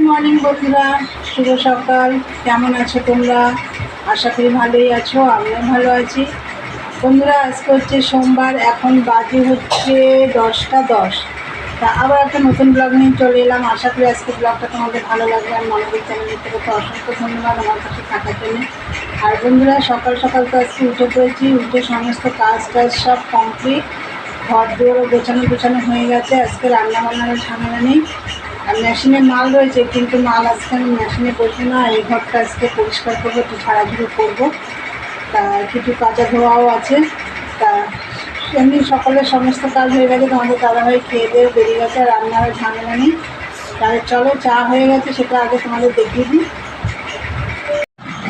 Morning বন্ধুরা, শুভ সকাল। কেমন আছো তোমরা? আশা করি ভালোই আছো, আমিও ভালো আছি। বন্ধুরা, আজকে হচ্ছে সোমবার, এখন বাজে হচ্ছে 10টা 10। তা আবার একটা নতুন ব্লগ নিয়ে চলে এলাম। আশা করি আজকে ব্লগটা তোমাদের ভালো লাগবে। আর মনোযোগ চ্যানেলের থেকে তো অসংখ্য ধন্যবাদ আমার কাছে থাকার জন্য। আর বন্ধুরা, সকাল সকাল তো আজকে উঠে পড়েছি, উঠে সমস্ত কাজ সব কমপ্লিট। ঘর দুয়ারও গোছানো হয়ে গেছে। আজকে রান্নাবান্নার ঝামেলা নেই। আর মেশিনে মাল রয়েছে, কিন্তু মাল আজকে আমি মেশিনে বসবো না। এই ঘরটা আজকে পরিষ্কার করবো, একটু ঝাড়াঝুড়ি করবো। তা কিছু কাঁচা ধোয়াও আছে। তা এমনি সকালের সমস্ত কাজ হয়ে গেছে। তোমাদের দাদাভাই খেয়ে দিয়ে বেরিয়ে গেছে, আর রান্নার ঝামেলা নেই। তাহলে চলো, চা হয়ে গেছে, সেটা আগে তোমাদের দেখিয়ে দিই।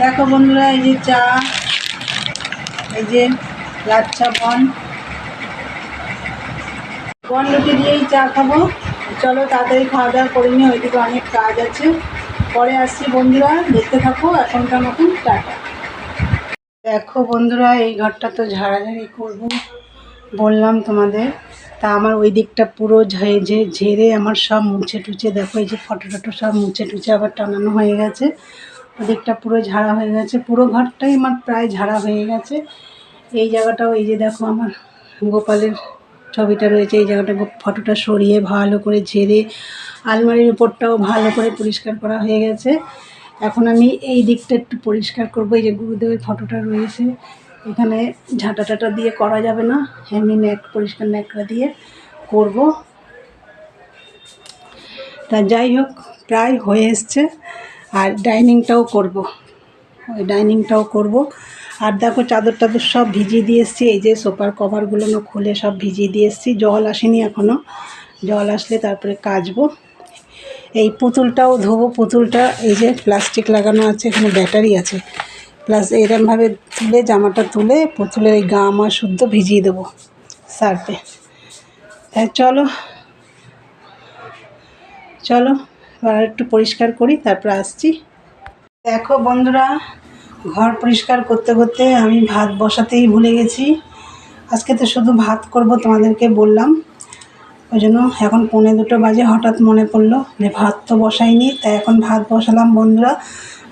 দেখো বন্ধুরা, এই যে চা, এই যে লাল চা বন রুটি দিয়েই চা খাবো। চলো তাড়াতাড়ি খাওয়া দাওয়া করে নিয়ে, ওইদিকে অনেক কাজ আছে। পরে আসছি বন্ধুরা, দেখতে থাকো। এখনকার মতন টাটা। দেখো বন্ধুরা, এই ঘরটা তো ঝাড়াঝাড়ি করবো বললাম তোমাদের। তা আমার ওই দিকটা পুরো ঝেড়ে আমার সব মুছে টুছে, দেখো এই যে ফটো সব মুছে টুছে আবার টানানো হয়ে গেছে। ওই দিকটা পুরো ঝাড়া হয়ে গেছে, পুরো ঘরটাই আমার প্রায় ঝাড়া হয়ে গেছে। এই জায়গাটাও, এই যে দেখো আমার গোপালের ছবিটা রয়েছে, এই জায়গাটা ফটোটা সরিয়ে ভালো করে ঝেড়ে আলমারির উপরটাও ভালো করে পরিষ্কার করা হয়ে গেছে। এখন আমি এই দিকটা একটু পরিষ্কার করবো। এই যে গুরুদেবের ফটোটা রয়েছে, এখানে ঝাঁটা টাটা দিয়ে করা যাবে না, এমনি পরিষ্কার ন্যাকড়া দিয়ে করব। তা যাই হোক, প্রায় হয়ে এসছে। আর ডাইনিংটাও করব, ওই ডাইনিংটাও করব। আর দেখো চাদর টাদর সব ভিজিয়ে দিয়ে এসেছি। এই যে সোফার কভারগুলো খুলে সব ভিজিয়ে দিয়ে এসেছি। জল আসেনি এখনও, জল আসলে তারপরে কাচবো। এই পুতুলটাও ধোবো। পুতুলটা এই যে প্লাস্টিক লাগানো আছে, এখানে ব্যাটারি আছে, প্লাস এরমভাবে তুলে জামাটা তুলে পুতুলের এই গা মা শুদ্ধ ভিজিয়ে দেবো সার্ফে। তাই চলো এবার একটু পরিষ্কার করি, তারপর আসছি। দেখো বন্ধুরা, ঘর পরিষ্কার করতে করতে আমি ভাত বসাতেই ভুলে গেছি। আজকে তো শুধু ভাত করব, তোমাদেরকে বললাম। ওই জন্য এখন 1:45 বাজে, হঠাৎ মনে পড়লো যে ভাত তো বসাইনি, তাই এখন ভাত বসালাম বন্ধুরা।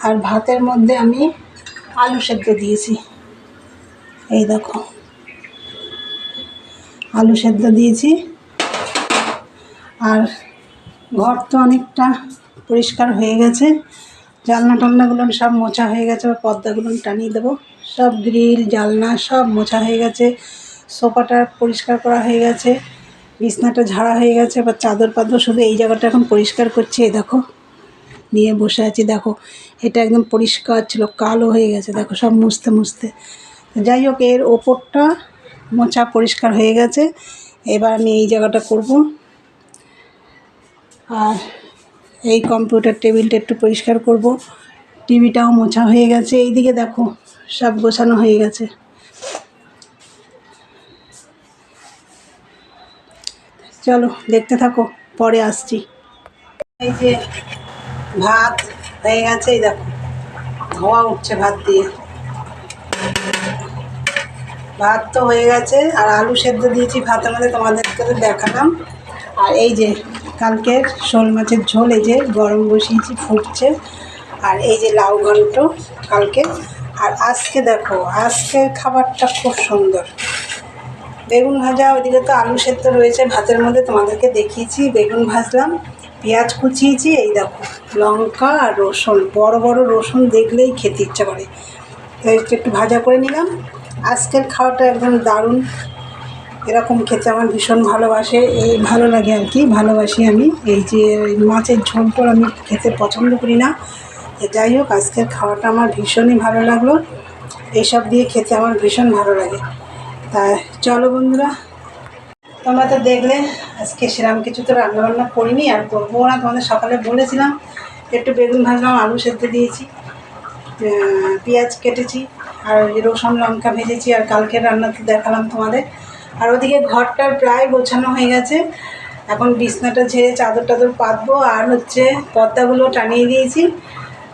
আর ভাতের মধ্যে আমি আলু সেদ্ধ দিয়েছি, এই দেখো আলু সেদ্ধ দিয়েছি। আর ঘর তো অনেকটা পরিষ্কার হয়ে গেছে। জানলা টালনাগুলো সব মোছা হয়ে গেছে, পর্দাগুলো টানিয়ে দেবো। সব গ্রিল জানলা সব মোছা হয়ে গেছে। সোফাটা পরিষ্কার করা হয়ে গেছে, বিছনাটা ঝাড়া হয়ে গেছে। এবার চাদর পাদর শুধু এই জায়গাটা এখন পরিষ্কার করছি। এই দেখো নিয়ে বসে আছি, দেখো এটা একদম পরিষ্কার ছিল, কালো হয়ে গেছে দেখো সব মুছতে। যাই হোক, এর ওপরটা মোছা পরিষ্কার হয়ে গেছে। এবার আমি এই জায়গাটা করব। আর এই কম্পিউটার টেবিলটা একটু পরিষ্কার করব। টিভিটাও মোছা হয়ে গেছে। এইদিকে দেখো সব গোছানো হয়ে গেছে। চলো দেখতে থাকো, পরে আসছি। এই যে ভাত হয়ে গেছে, এই দেখো ধোঁয়া উঠছে ভাত দিয়ে। ভাত তো হয়ে গেছে, আর আলু সেদ্ধ দিয়েছি ভাতের মধ্যে, তোমাদেরকে তো দেখালাম। আর এই যে কালকের শোল মাছের ঝোল, এই যে গরম বসিয়েছি, ফুটছে। আর এই যে লাউ ঘন্ট কালকে। আর আজকে দেখো, আজকের খাবারটা খুব সুন্দর, বেগুন ভাজা। ওইদিকে তো আলু সেদ্ধ রয়েছে ভাতের মধ্যে, তোমাদেরকে দেখিয়েছি। বেগুন ভাজলাম, পেঁয়াজ কুচিয়েছি, এই দেখো লঙ্কা আর রসুন, বড় বড় রসুন দেখলেই খেতে ইচ্ছা করে। তাই একটু ভাজা করে নিলাম। আজকের খাওয়াটা একদম দারুণ। এরকম খেতে আমার ভীষণ ভালো লাগে আর কি, ভালোবাসি আমি। এই যে মাছের ঝোল আমি খেতে পছন্দ করি না। যাই হোক, আজকের খাওয়াটা আমার ভীষণই ভালো লাগলো। এইসব দিয়ে খেতে আমার ভীষণ ভালো লাগে। তাই চলো বন্ধুরা, তোমরা তো দেখলে আজকে সেরকম কিছু তো রান্নাবান্না করিনি, আর করবো না। তোমাদের সকালে বলেছিলাম একটু বেগুন ভাজলাম, আলু সেদ্ধ দিয়েছি, পেঁয়াজ কেটেছি, আর রসুন লঙ্কা ভেজেছি। আর কালকের রান্না তো দেখালাম তোমাদের। আর ওদিকে ঘরটার প্রায় গোছানো হয়ে গেছে। এখন বিছনাটা ঝেড়ে চাদর টাদর পাতবো, আর হচ্ছে পর্দাগুলো টানিয়ে দিয়েছি,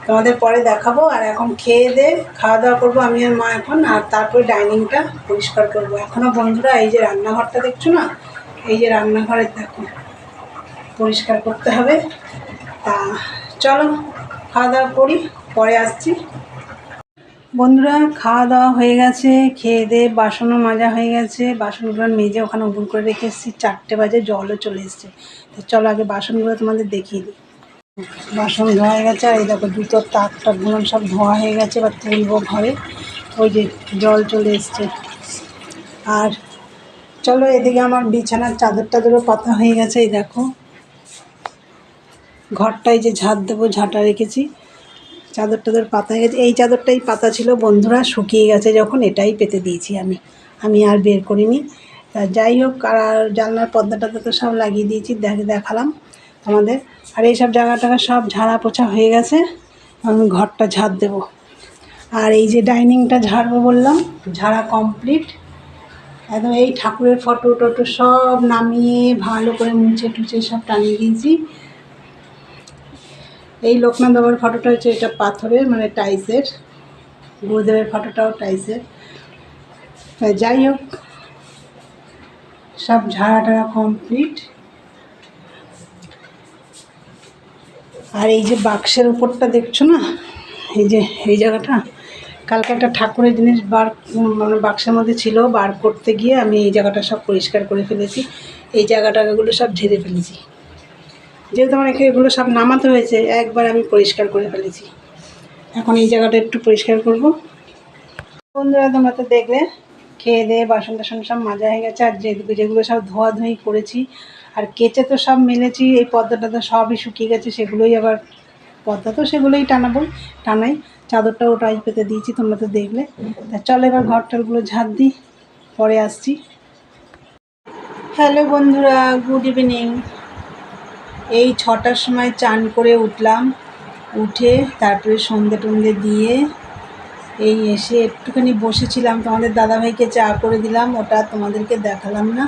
তোমাদের পরে দেখাবো। আর এখন খেয়ে দিয়ে খাওয়া দাওয়া করবো আমি আর মা এখন। আর তারপরে ডাইনিংটা পরিষ্কার করবো। এখনও বন্ধুরা এই যে রান্নাঘরটা দেখছো না, এই যে রান্নাঘরের দেখো পরিষ্কার করতে হবে। তা চলো খাওয়া দাওয়া করি, পরে আসছি। বন্ধুরা খাওয়া দাওয়া হয়ে গেছে, খেয়ে দিয়ে বাসনও মাজা হয়ে গেছে, বাসনগুলো মেজে ওখানে উপুর করে রেখে এসেছি। 4টে বাজে, জলও চলে এসছে। তো চলো আগে বাসনগুলো তোমাদের দেখিয়ে দিই। বাসন ধোয়া হয়ে গেছে, আর এই দেখো জুতোর তাক টাকগুলো সব ধোয়া হয়ে গেছে, এবার তুলবো ঘরে। ওই যে জল চলে এসছে। আর চলো এদিকে আমার বিছানার চাদর টাদরও পাতা হয়ে গেছে। এই দেখো ঘরটায় যে ঝাঁট দেবো, ঝাঁটা রেখেছি, চাদর টাদর পাতা হয়ে গেছে। এই চাদরটাই পাতা ছিল বন্ধুরা, শুকিয়ে গেছে যখন এটাই পেতে দিয়েছি আমি আর বের করিনি। তা যাই হোক, আর জানলার পর্দা টর্দা তো সব লাগিয়ে দিয়েছি, দেখালাম আমাদের। আর এইসব জায়গা টাগা সব ঝাড়া পোছা হয়ে গেছে, আমি ঘরটা ঝাড় দেবো। আর এই যে ডাইনিংটা ঝাড়বো বললাম, ঝাড়া কমপ্লিট একদম। এই ঠাকুরের ফটো টটো সব নামিয়ে ভালো করে মুছে টুছে সব টানিয়ে দিয়েছি। এই লোকনাথ বাবার ফটোটা হচ্ছে এটা পাথরের, মানে টাইসের। গুরুদেবের ফটোটাও টাইসের। যাই হোক, সব ঝাড়াটা কমপ্লিট। আর এই যে বাক্সের উপরটা দেখছো না, এই যে এই জায়গাটা, কালকে একটা ঠাকুরের জিনিস মানে বাক্সের মধ্যে ছিল, বার করতে গিয়ে আমি এই জায়গাটা সব পরিষ্কার করে ফেলেছি। এই জায়গাটাগুলো সব ঝেড়ে ফেলেছি, যেহেতু আমার এগুলো সব নামাতে হয়েছে, একবার আমি পরিষ্কার করে ফেলেছি। এখন এই জায়গাটা একটু পরিষ্কার করব। বন্ধুরা তোমরা তো দেখলে, খেয়ে দিয়ে বাসন টাসন সব মাজা হয়ে গেছে। আর যেগুলো সব ধোয়াধুয়ি করেছি আর কেচে তো সব মেলেছি, এই পর্দাটা তো সবই শুকিয়ে গেছে, সেগুলোই আবার পর্দা তো সেগুলোই টানাই। চাদরটা ওটাই পেতে দিয়েছি, তোমরা তো দেখলে। তা চলো এবার ঘরটারগুলো ঝাড় দিই, পরে আসছি। হ্যালো বন্ধুরা, গুড ইভিনিং। এই 6টার সময় চান করে উঠলাম, উঠে তারপরে সন্ধে টন্ধে দিয়ে এই এসে একটুখানি বসেছিলাম। তোমাদের দাদাভাইকে চা করে দিলাম, ওটা তোমাদেরকে দেখালাম না।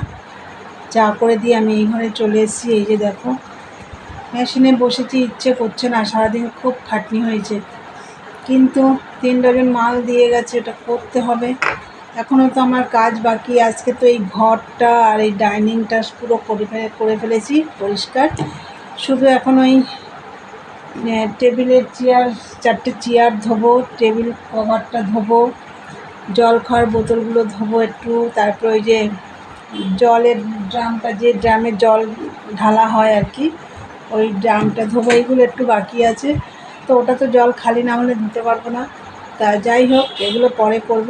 চা করে দিয়ে আমি এই ঘরে চলে এসেছি। এই যে দেখো মেশিনে বসেছি, ইচ্ছে করছে না, সারাদিন খুব খাটনি হয়েছে, কিন্তু 3 ডজন মাল দিয়ে গেছে, এটা করতে হবে। এখনও তো আমার কাজ বাকি। আজকে তো এই ঘরটা আর এই ডাইনিংটা পুরো করে ফেলেছি পরিষ্কার। শুধু এখন ওই টেবিলের চেয়ার, 4টে চেয়ার ধোবো, টেবিল কভারটা ধোবো, জল খাওয়ার বোতলগুলো ধোবো একটু, তারপর ওই যে জলের ড্রামটা, যে ড্রামে জল ঢালা হয় আর কি, ওই ড্রামটা ধোবো। এইগুলো একটু বাকি আছে, তো ওটা তো জল খালি না হলে দিতে পারবো না। তা যাই হোক, এগুলো পরে করব।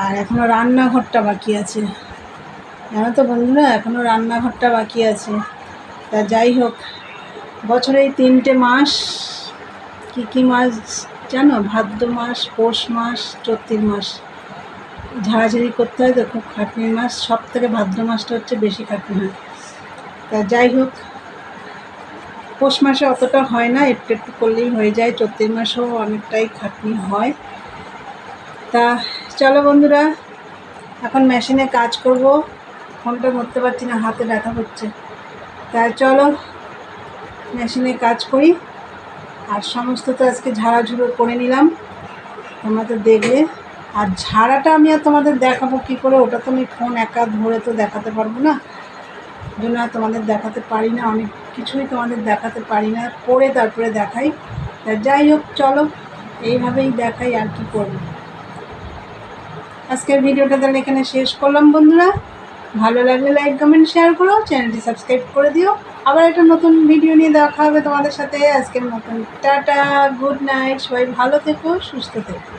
আর এখনও রান্নাঘরটা বাকি আছে, জানো তো বন্ধুরা, এখনও রান্নাঘরটা বাকি আছে। তা যাই হোক, বছরে এই 3টে মাস, কী মাস জানো? ভাদ্র মাস, পৌষ মাস, চৈত্র মাস ঝাড়াঝাড়ি করতে হয়, তো খুব খাটনির মাস। সব থেকে ভাদ্র মাসটা হচ্ছে বেশি খাটনি হয়। তা যাই হোক, পৌষ মাসে অতটা হয় না, একটু একটু করলেই হয়ে যায়। চৈত্র মাসেও অনেকটাই খাটনি হয়। তা চলো বন্ধুরা, এখন মেশিনে কাজ করব। ফোনটা ধরতে পারছি না, হাতে ব্যথা করছে। তা চলো মেশিনে কাজ করি। আর সমস্ত তো আজকে ঝাড়াঝুড়ো করে নিলাম, তোমরা তো দেখলে। আর ঝাড়াটা আমি আর তোমাদের দেখাবো কী করে, ওটা তো আমি ফোন একা ধরে তো দেখাতে পারবো না, জন্য তোমাদের দেখাতে পারি না, অনেক কিছুই তোমাদের দেখাতে পারি না, করে তারপরে দেখাই। তা যাই হোক, চলো এইভাবেই দেখাই, আর কি করব। আজকের ভিডিওটা তাহলে এখানে শেষ করলাম বন্ধুরা। ভালো লাগলে লাইক কমেন্ট শেয়ার করো, চ্যানেলটি সাবস্ক্রাইব করে দিও। আবার একটা নতুন ভিডিও নিয়ে দেখা হবে তোমাদের সাথে। আজকের মতন টাটা, গুড নাইট, সবাই ভালো থেকো, সুস্থ থেকো।